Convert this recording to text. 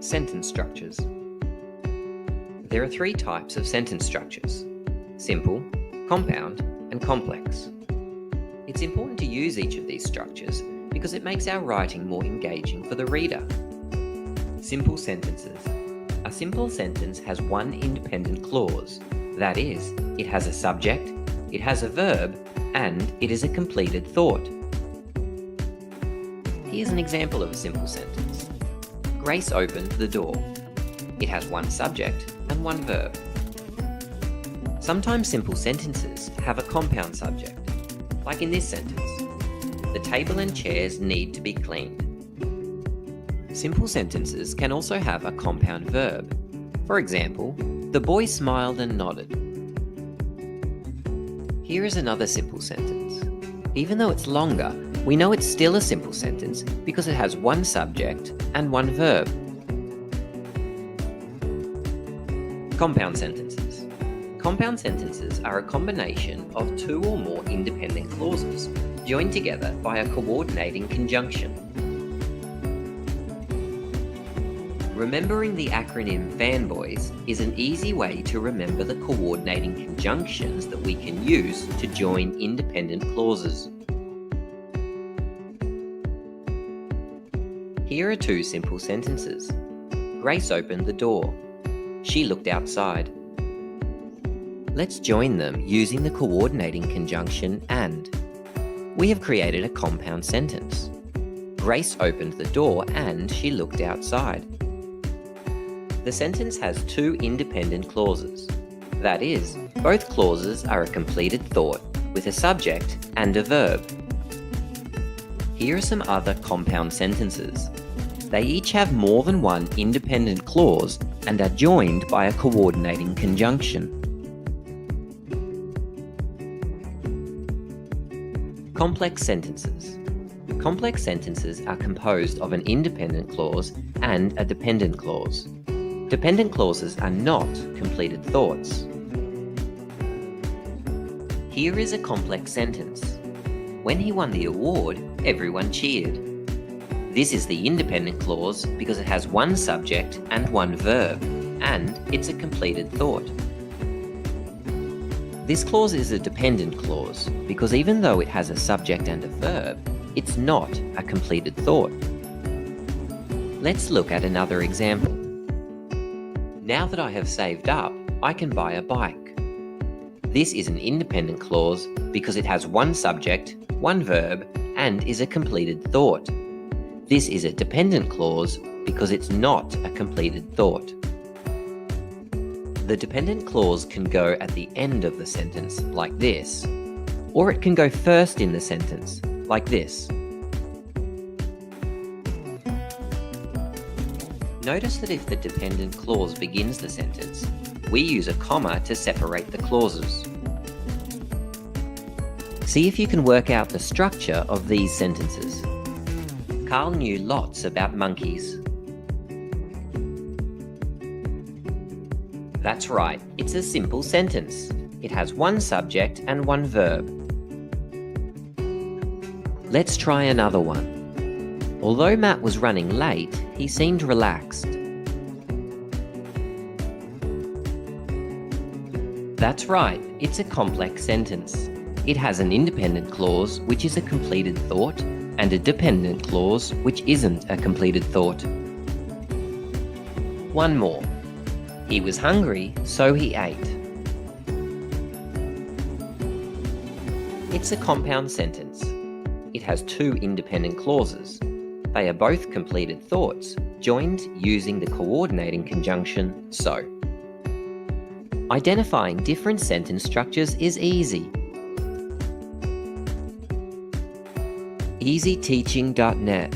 Sentence structures. There are three types of sentence structures: simple, compound, and complex. It's important to use each of these structures because it makes our writing more engaging for the reader. Simple sentences. A simple sentence has one independent clause. That is, it has a subject, it has a verb, and it is a completed thought. Here's an example of a simple sentence. Grace opened the door. It has one subject and one verb. Sometimes simple sentences have a compound subject, like in this sentence. The table and chairs need to be cleaned. Simple sentences can also have a compound verb. For example, the boy smiled and nodded. Here is another simple sentence. Even though it's longer, we know it's still a simple sentence because it has one subject and one verb. Compound sentences. Compound sentences are a combination of two or more independent clauses joined together by a coordinating conjunction. Remembering the acronym FANBOYS is an easy way to remember the coordinating conjunctions that we can use to join independent clauses. Here are two simple sentences. Grace opened the door. She looked outside. Let's join them using the coordinating conjunction and. We have created a compound sentence. Grace opened the door and she looked outside. The sentence has two independent clauses. That is, both clauses are a completed thought with a subject and a verb. Here are some other compound sentences. They each have more than one independent clause and are joined by a coordinating conjunction. Complex sentences. Complex sentences are composed of an independent clause and a dependent clause. Dependent clauses are not completed thoughts. Here is a complex sentence. When he won the award, everyone cheered. This is the independent clause because it has one subject and one verb, and it's a completed thought. This clause is a dependent clause because even though it has a subject and a verb, it's not a completed thought. Let's look at another example. Now that I have saved up, I can buy a bike. This is an independent clause because it has one subject, one verb, and is a completed thought. This is a dependent clause because it's not a completed thought. The dependent clause can go at the end of the sentence, like this, or it can go first in the sentence, like this. Notice that if the dependent clause begins the sentence, we use a comma to separate the clauses. See if you can work out the structure of these sentences. Carl knew lots about monkeys. That's right, it's a simple sentence. It has one subject and one verb. Let's try another one. Although Matt was running late, he seemed relaxed. That's right, it's a complex sentence. It has an independent clause, which is a completed thought, and a dependent clause, which isn't a completed thought. One more. He was hungry, so he ate. It's a compound sentence. It has two independent clauses. They are both completed thoughts, joined using the coordinating conjunction so. Identifying different sentence structures is easy. easyteaching.net